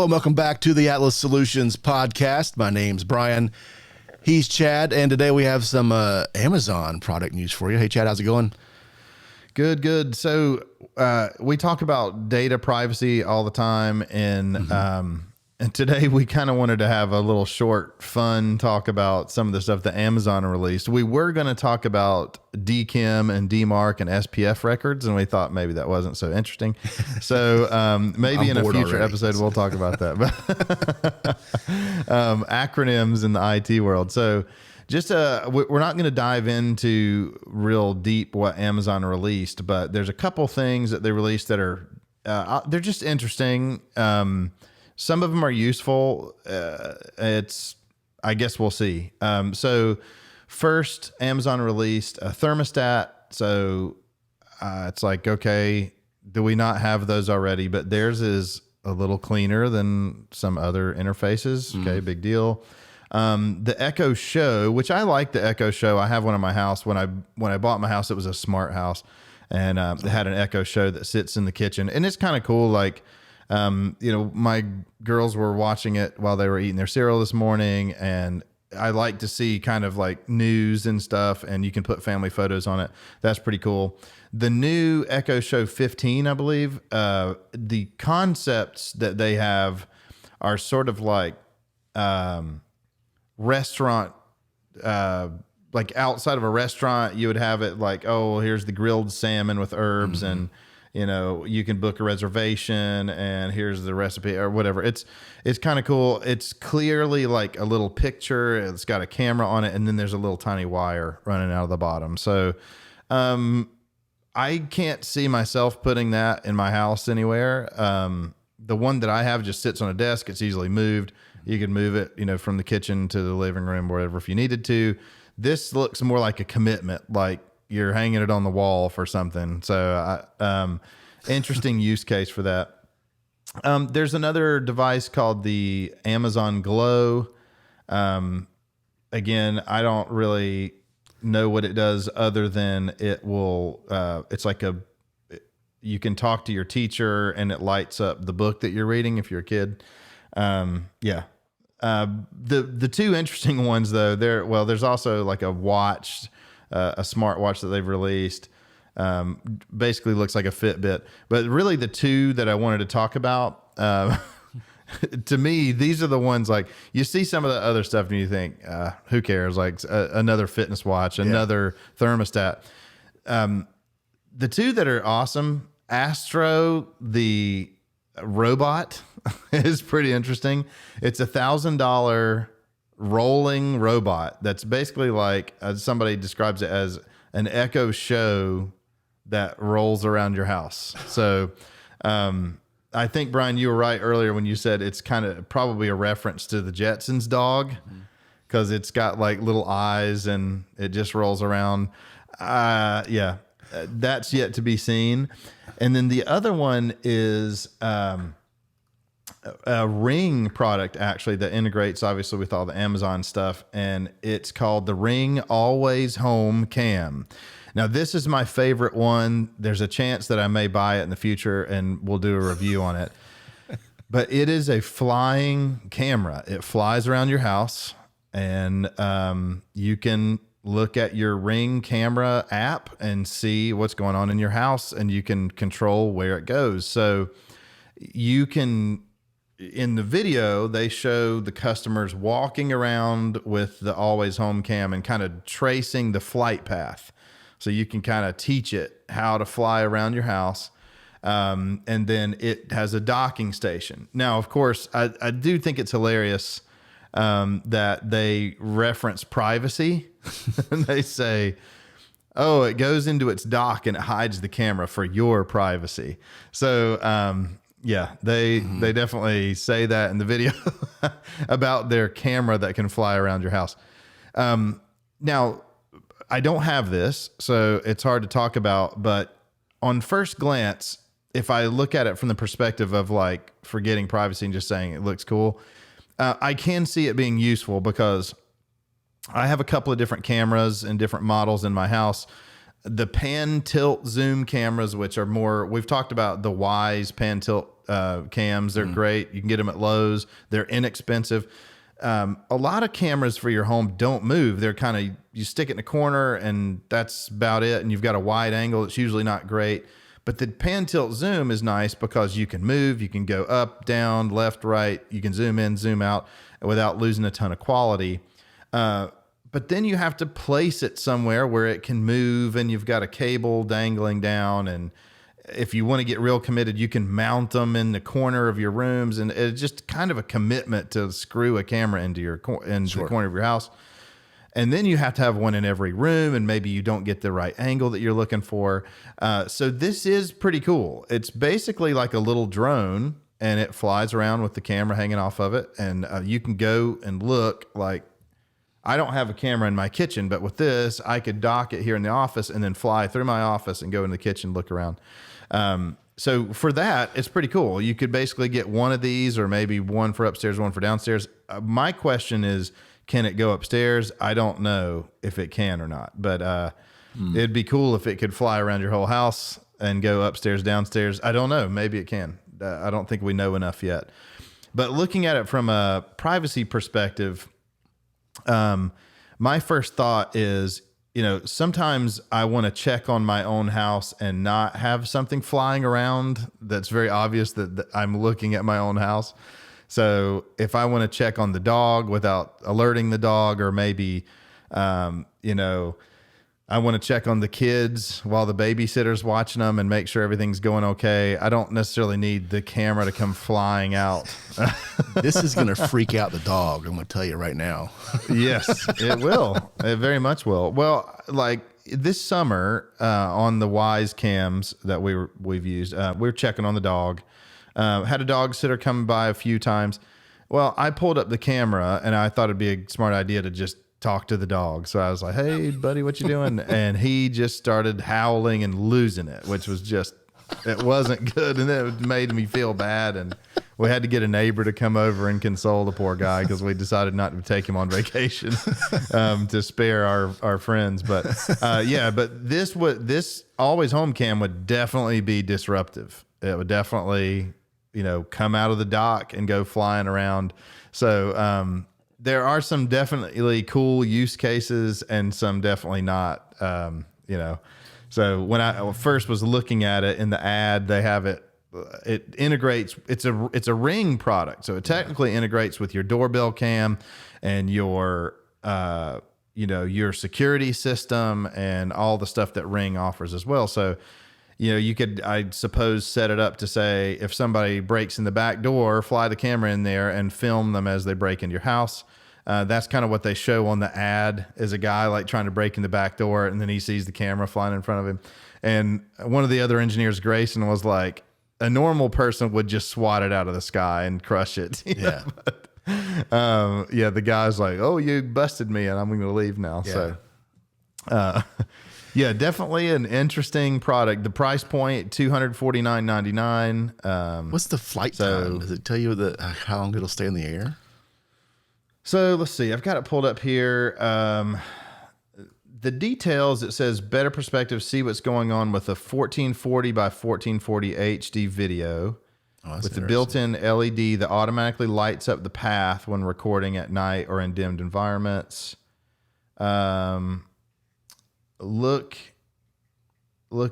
and welcome back to the Atlas Solutions podcast. My name's Brian. He's Chad, and today we have some Amazon product news for you. Hey, Chad, how's it going? Good. So we talk about data privacy all the time, and today we kind of wanted to have a little short, fun talk about some of the stuff that Amazon released. We were going to talk about DKIM and DMARC and SPF records, and we thought maybe that wasn't so interesting. So maybe in a future episode we'll talk about that. But acronyms in the IT world. So just we're not going to dive into real deep what Amazon released, but there's a couple things that they released that are they're just interesting. Some of them are useful. I guess we'll see. So first, Amazon released a thermostat. So it's like, okay, do we not have those already? But theirs is a little cleaner than some other interfaces. Okay, big deal. The Echo Show, which I like the Echo Show. I have one in my house. When I bought my house, it was a smart house, and it had an Echo Show that sits in the kitchen, and it's kind of cool. Like, my girls were watching it while they were eating their cereal this morning, and I like to see kind of like news and stuff, and you can put family photos on it. That's pretty cool. The new Echo Show 15, I believe, the concepts that they have are sort of like restaurant, like outside of a restaurant, you would have it like, oh, here's the grilled salmon with herbs, and you can book a reservation, and here's the recipe or whatever. It's kind of cool. It's clearly like a little picture. It's got a camera on it, and then there's a little tiny wire running out of the bottom. So I can't see myself putting that in my house anywhere. The one that I have just sits on a desk. It's easily moved. You can move it, from the kitchen to the living room, wherever, if you needed to. This looks more like a commitment, like you're hanging it on the wall for something. So interesting use case for that. There's another device called the Amazon Glow. Again, I don't really know what it does other than it will, it's like you can talk to your teacher and it lights up the book that you're reading if you're a kid. The two interesting ones though, there's also like a watch, a smart watch that they've released. Basically looks like a Fitbit, but really the two that I wanted to talk about, to me, these are the ones like you see some of the other stuff and you think, who cares? Like another fitness watch, another thermostat. The two that are awesome, Astro the Robot is pretty interesting. It's $1,000 rolling robot that's basically like somebody describes it as an Echo Show that rolls around your house. So I think, Brian, you were right earlier when you said it's kind of probably a reference to the Jetsons dog, because it's got like little eyes and it just rolls around. That's yet to be seen. And then the other one is a Ring product, actually, that integrates obviously with all the Amazon stuff, and it's called the Ring Always Home Cam. Now, this is my favorite one. There's a chance that I may buy it in the future, and we'll do a review on it. But it is a flying camera. It flies around your house, and you can look at your Ring camera app and see what's going on in your house, and you can control where it goes. So you can, in the video, they show the customers walking around with the Always Home Cam and kind of tracing the flight path. So you can kind of teach it how to fly around your house. And then it has a docking station. Now, of course, I do think it's hilarious that they reference privacy. And they say, oh, it goes into its dock and it hides the camera for your privacy. So, they definitely say that in the video about their camera that can fly around your house. Now, I don't have this, so it's hard to talk about, but on first glance, if I look at it from the perspective of like forgetting privacy and just saying it looks cool, I can see it being useful because I have a couple of different cameras and different models in my house. The pan, tilt, zoom cameras, which are more, we've talked about the Wise pan, tilt cams. They're great. You can get them at Lowe's. They're inexpensive. A lot of cameras for your home don't move. They're kind of, you stick it in a corner and that's about it. And you've got a wide angle. It's usually not great. But the pan tilt zoom is nice because you can move, you can go up, down, left, right. You can zoom in, zoom out without losing a ton of quality. But then you have to place it somewhere where it can move, and you've got a cable dangling down. And if you want to get real committed, you can mount them in the corner of your rooms. And it's just kind of a commitment to screw a camera into the corner of your house. And then you have to have one in every room, and maybe you don't get the right angle that you're looking for. So this is pretty cool. It's basically like a little drone, and it flies around with the camera hanging off of it. And you can go and look. Like, I don't have a camera in my kitchen, but with this, I could dock it here in the office and then fly through my office and go in the kitchen, look around. So for that, it's pretty cool. You could basically get one of these, or maybe one for upstairs, one for downstairs. My question is, can it go upstairs? I don't know if it can or not, but it'd be cool if it could fly around your whole house and go upstairs, downstairs. I don't know. Maybe it can. I don't think we know enough yet. But looking at it from a privacy perspective, my first thought is, sometimes I want to check on my own house and not have something flying around that's very obvious that I'm looking at my own house. So if I want to check on the dog without alerting the dog, or maybe, I want to check on the kids while the babysitter's watching them and make sure everything's going okay, I don't necessarily need the camera to come flying out. This is going to freak out the dog. I'm going to tell you right now. Yes, it will. It very much will. Well, like this summer on the Wise cams that we've used, we were checking on the dog. Had a dog sitter come by a few times. Well, I pulled up the camera and I thought it'd be a smart idea to just talk to the dog. So I was like, "Hey, buddy, what you doing?" And he just started howling and losing it, which was it wasn't good. And it made me feel bad. And we had to get a neighbor to come over and console the poor guy, because we decided not to take him on vacation to spare our friends. But but this always home cam would definitely be disruptive. It would definitely, come out of the dock and go flying around. So there are some definitely cool use cases and some definitely not, So when I first was looking at it in the ad, they have it integrates, it's a Ring product. So it technically integrates with your doorbell cam and your security system and all the stuff that Ring offers as well. So, you could, I suppose, set it up to say, if somebody breaks in the back door, fly the camera in there and film them as they break into your house. That's kind of what they show on the ad, is a guy like trying to break in the back door, and then he sees the camera flying in front of him. And one of the other engineers, Grayson, was like, a normal person would just swat it out of the sky and crush it. Yeah. But, the guy's like, "Oh, you busted me and I'm going to leave now." Yeah. So, definitely an interesting product. The price point, $249.99. What's the flight time? Does it tell you how long it'll stay in the air? So let's see. I've got it pulled up here. The details, it says better perspective, see what's going on with a 1440 by 1440 HD video with the built-in LED that automatically lights up the path when recording at night or in dimmed environments. Look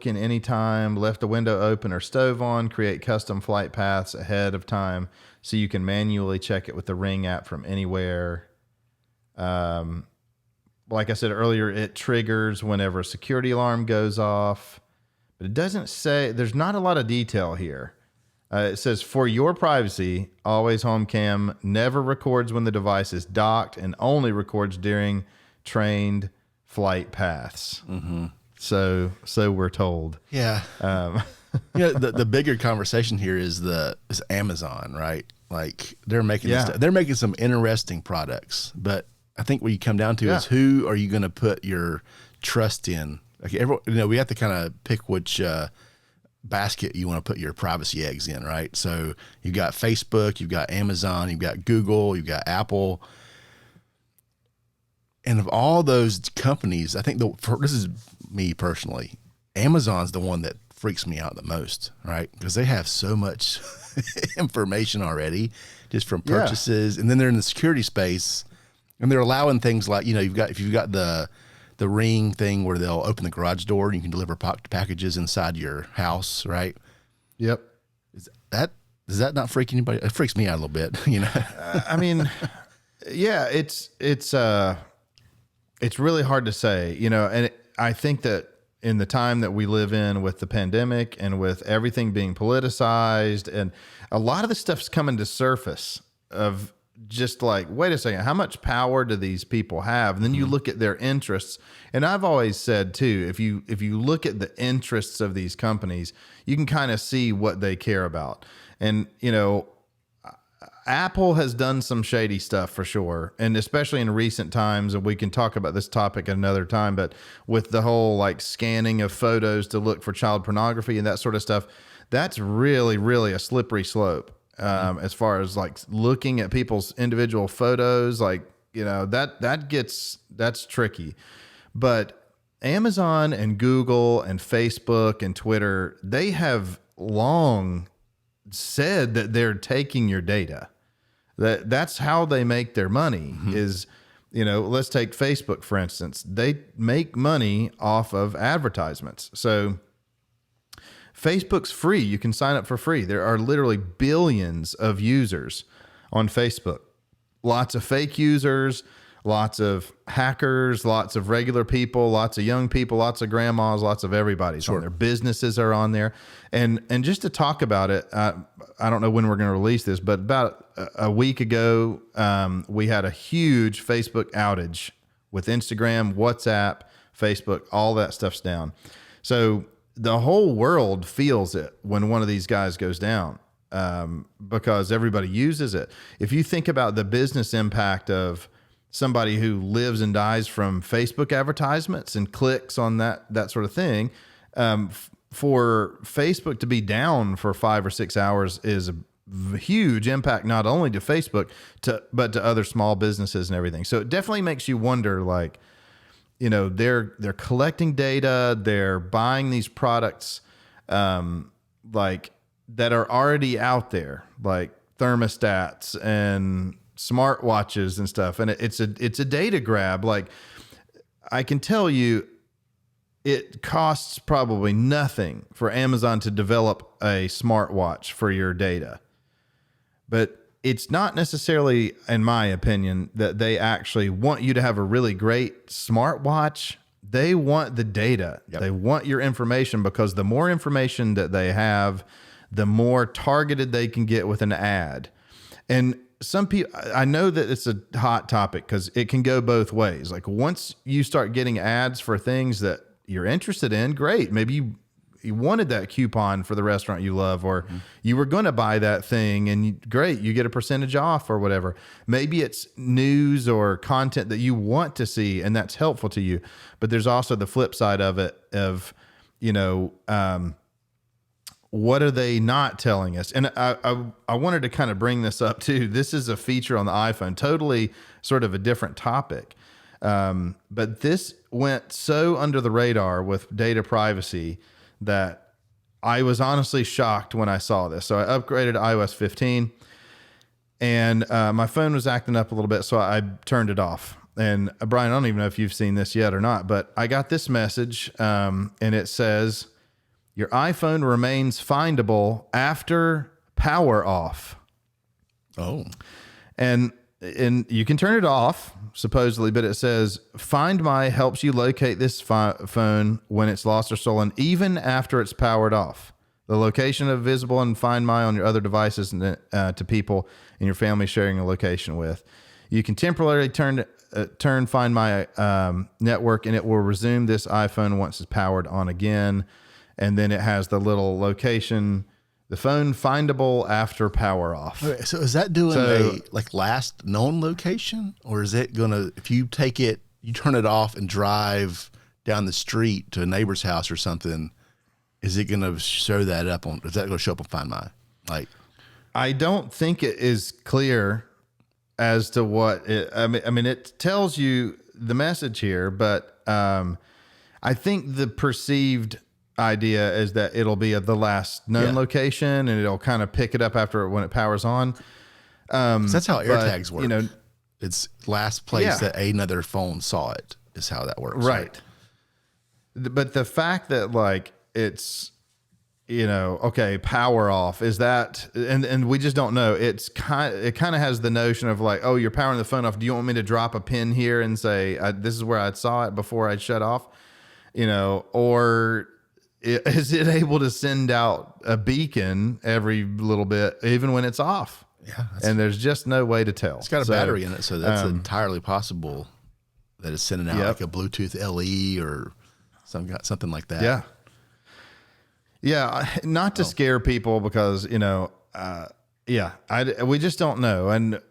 in anytime, left a window open or stove on, create custom flight paths ahead of time so you can manually check it with the Ring app from anywhere. Like I said earlier, it triggers whenever a security alarm goes off, but it doesn't say, there's not a lot of detail here. It says, for your privacy, Always Home Cam never records when the device is docked and only records during trained flight paths. Mm-hmm. So we're told. Yeah. The bigger conversation here is Amazon, right? Like they're making they're making some interesting products, but I think what you come down to is, who are you going to put your trust in? Like we have to kind of pick which basket you want to put your privacy eggs in, right? So you've got Facebook, you've got Amazon, you've got Google, you've got Apple. And of all those companies, I think this is me personally, Amazon's the one that freaks me out the most, right? Because they have so much information already just from purchases. And then they're in the security space and they're allowing things like, you know, if you've got the Ring thing where they'll open the garage door and you can deliver packages inside your house, right? Yep. Does that not freak anybody? It freaks me out a little bit, you know? I mean, yeah, it's really hard to say, you know, and I think that in the time that we live in with the pandemic and with everything being politicized and a lot of the stuff's coming to surface of just like, wait a second, how much power do these people have? And then you look at their interests. And I've always said too, if you look at the interests of these companies, you can kind of see what they care about. And, you know, Apple has done some shady stuff for sure. And especially in recent times, and we can talk about this topic at another time, but with the whole like scanning of photos to look for child pornography and that sort of stuff, that's really, really a slippery slope. As far as like looking at people's individual photos, like, you know, that's tricky. But Amazon and Google and Facebook and Twitter, they have long said that they're taking your data. That's how they make their money is, you know, let's take Facebook, for instance. They make money off of advertisements. So Facebook's free. You can sign up for free. There are literally billions of users on Facebook. Lots of fake users, lots of hackers, lots of regular people, lots of young people, lots of grandmas, lots of everybody's on there. Businesses are on there. And just to talk about it, I don't know when we're going to release this, but about a week ago, we had a huge Facebook outage with Instagram, WhatsApp, Facebook, all that stuff's down. So the whole world feels it when one of these guys goes down, because everybody uses it. If you think about the business impact of somebody who lives and dies from Facebook advertisements and clicks on that sort of thing, for Facebook to be down for 5 or 6 hours is a huge impact, not only to Facebook, but to other small businesses and everything. So it definitely makes you wonder, like, you know, they're collecting data, they're buying these products, like that are already out there, like thermostats and smartwatches and stuff. And it's a data grab. Like, I can tell you, it costs probably nothing for Amazon to develop a smartwatch for your data, but it's not necessarily, in my opinion, that they actually want you to have a really great smartwatch. They want the data. Yep. They want your information, because the more information that they have, the more targeted they can get with an ad. And some people, I know that it's a hot topic because it can go both ways. Like, once you start getting ads for things that you're interested in, great. Maybe you wanted that coupon for the restaurant you love, or you were going to buy that thing, and great, you get a percentage off or whatever. Maybe it's news or content that you want to see, and that's helpful to you. But there's also the flip side of it of, you know, what are they not telling us? And I wanted to kind of bring this up too. This is a feature on the iPhone, totally sort of a different topic. But this went so under the radar with data privacy that I was honestly shocked when I saw this. So I upgraded to iOS 15, and my phone was acting up a little bit, so I turned it off. And Brian, I don't even know if you've seen this yet or not, but I got this message, and it says, your iPhone remains findable after power off. Oh. And you can turn it off, supposedly, but it says, Find My helps you locate this phone when it's lost or stolen, even after it's powered off. The location of visible in Find My on your other devices to people in your family sharing a location with. You can temporarily turn Find My network, and it will resume this iPhone once it's powered on again. And then it has the little location, the phone findable after power off. Okay, so is that doing a like last known location, or is it gonna, if you take it, you turn it off and drive down the street to a neighbor's house or something, is it gonna show that up on? Is that gonna show up on Find My? Like, I don't think it is clear as to what it. I mean, it tells you the message here, but I think the perceived idea is that it'll be at the last known location and it'll kind of pick it up after when it powers on. That's how AirTags work. It's last place that another phone saw it is how that works. Right. But the fact that like it's, okay, power off, is that, and we just don't know. It kind of has the notion of like, oh, you're powering the phone off. Do you want me to drop a pin here and say, this is where I saw it before I shut off, or is it able to send out a beacon every little bit, even when it's off? Yeah. And there's just no way to tell. It's got a battery in it. So that's entirely possible that it's sending out like a Bluetooth LE or something like that. Yeah. Yeah, not to scare people because, we just don't know. And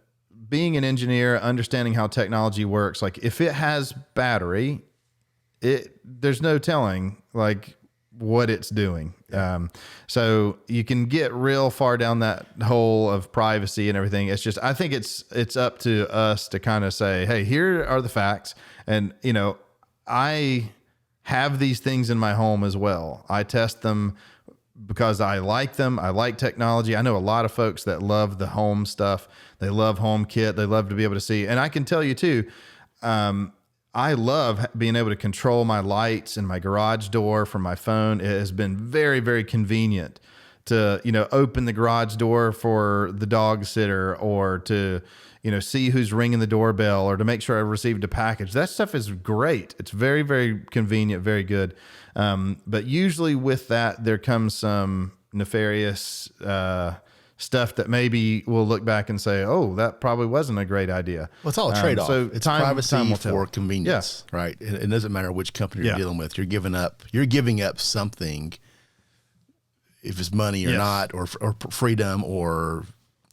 being an engineer, understanding how technology works, like if it has battery, there's no telling like what it's doing. So you can get real far down that hole of privacy and everything. It's just, I think it's up to us to kind of say, hey, here are the facts. And, I have these things in my home as well. I test them because I like them. I like technology. I know a lot of folks that love the home stuff. They love HomeKit. They love to be able to see. And I can tell you too, I love being able to control my lights and my garage door from my phone. It has been very, very convenient to, open the garage door for the dog sitter or to, see who's ringing the doorbell or to make sure I received a package. That stuff is great. It's very, very convenient, very good. But usually with that, there comes some nefarious stuff that maybe we'll look back and say, oh, that probably wasn't a great idea. Well, it's all a trade-off. So it's privacy for convenience, right? It doesn't matter which company you're dealing with. You're giving up something, if it's money or not, or freedom or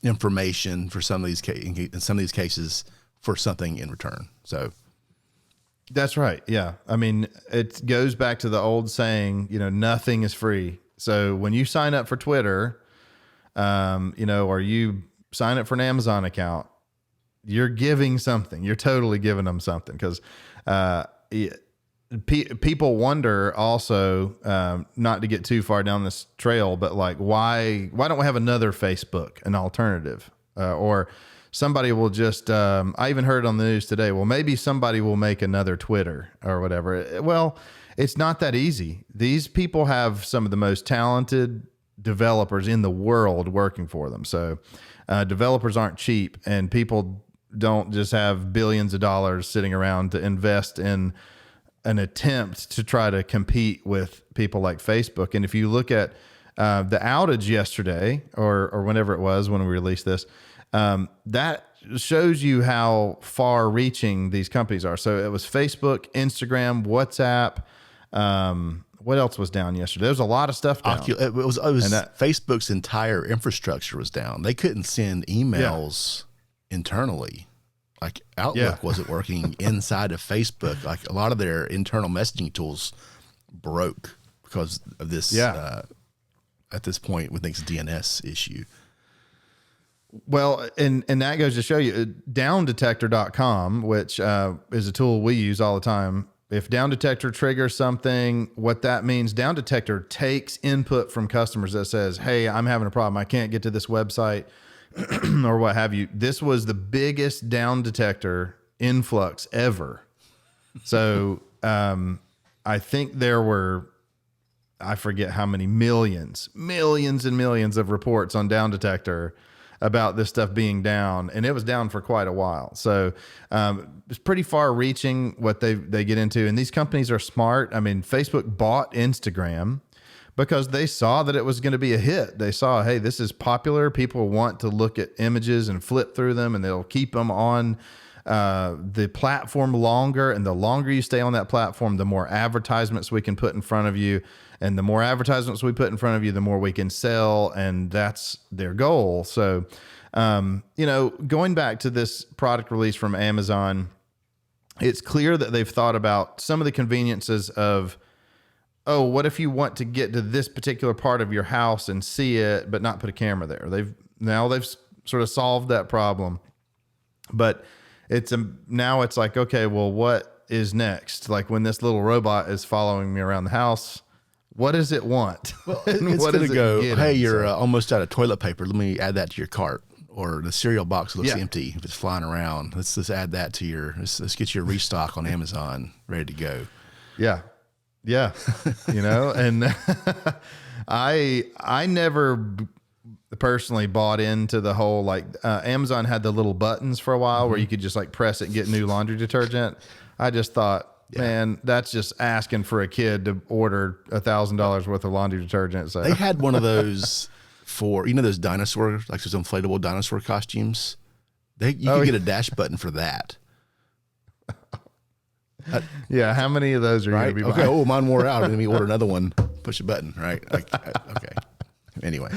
information for some of these in some of these cases for something in return. So that's right. Yeah. I mean, it goes back to the old saying, nothing is free. So when you sign up for Twitter, or you sign up for an Amazon account, you're giving something. You're totally giving them something because people wonder also, not to get too far down this trail, but like, why don't we have another Facebook, an alternative? Or somebody will just, I even heard on the news today, well, maybe somebody will make another Twitter or whatever. Well, it's not that easy. These people have some of the most talented developers in the world working for them. So developers aren't cheap, and people don't just have billions of dollars sitting around to invest in an attempt to try to compete with people like Facebook. And if you look at the outage yesterday or whenever it was when we released this, that shows you how far reaching these companies are. So it was Facebook, Instagram, WhatsApp. What else was down yesterday? There was a lot of stuff down. It was Facebook's entire infrastructure was down. They couldn't send emails internally. Like Outlook wasn't working inside of Facebook. Like a lot of their internal messaging tools broke because of this. At this point, we think it's a DNS issue. Well, and that goes to show you downdetector.com, which is a tool we use all the time. If Down Detector triggers something, what that means, Down Detector takes input from customers that says, hey, I'm having a problem. I can't get to this website or what have you. This was the biggest Down Detector influx ever. So I think there were, I forget how many millions and millions of reports on Down Detector about this stuff being down, and it was down for quite a while. So it's pretty far reaching what they get into. And these companies are smart. I mean, Facebook bought Instagram because they saw that it was going to be a hit. They saw, hey, this is popular. People want to look at images and flip through them, and they'll keep them on the platform longer. And the longer you stay on that platform, the more advertisements we can put in front of you. And the more advertisements we put in front of you, the more we can sell. And that's their goal. So, going back to this product release from Amazon, it's clear that they've thought about some of the conveniences of, oh, what if you want to get to this particular part of your house and see it, but not put a camera there? They've sort of solved that problem. But now it's like, okay, well, what is next? Like when this little robot is following me around the house, what does it want? Well, it's going to go, hey, you're almost out of toilet paper. Let me add that to your cart. Or the cereal box looks empty if it's flying around. Let's add that to let's get you a restock on Amazon ready to go. Yeah. Yeah. And I never personally bought into the whole, like, Amazon had the little buttons for a while where you could just like press it and get new laundry detergent. I just thought, man, that's just asking for a kid to order $1,000 worth of laundry detergent. So they had one of those for, those dinosaur, like those inflatable dinosaur costumes. You could get a dash button for that. Yeah, how many of those are you going to be buying? Okay, mine wore out. Let me order another one. Push a button, right? Okay. Anyway.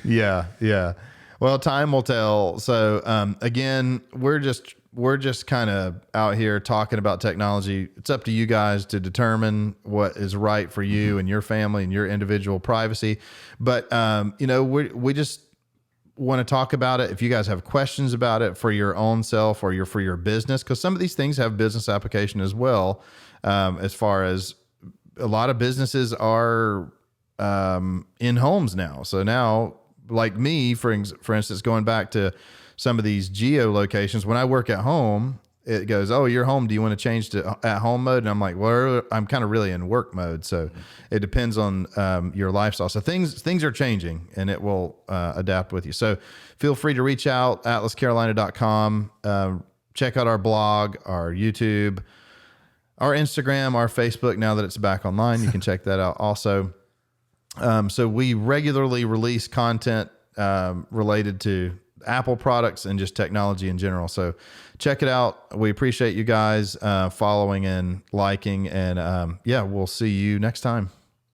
Yeah. Well, time will tell. So, again, we're just kind of out here talking about technology. It's up to you guys to determine what is right for you and your family and your individual privacy. But, we just want to talk about it. If you guys have questions about it for your own self or for your business, because some of these things have business application as well. As far as a lot of businesses are in homes now. So now, like me, for instance, going back to some of these geo locations, when I work at home, it goes, oh, you're home. Do you want to change to at home mode? And I'm like, well, I'm kind of really in work mode. So it depends on your lifestyle. So things are changing and it will adapt with you. So feel free to reach out, atlascarolina.com. Check out our blog, our YouTube, our Instagram, our Facebook. Now that it's back online, you can check that out also. So we regularly release content related to Apple products and just technology in general. So check it out. We appreciate you guys following and liking, and we'll see you next time.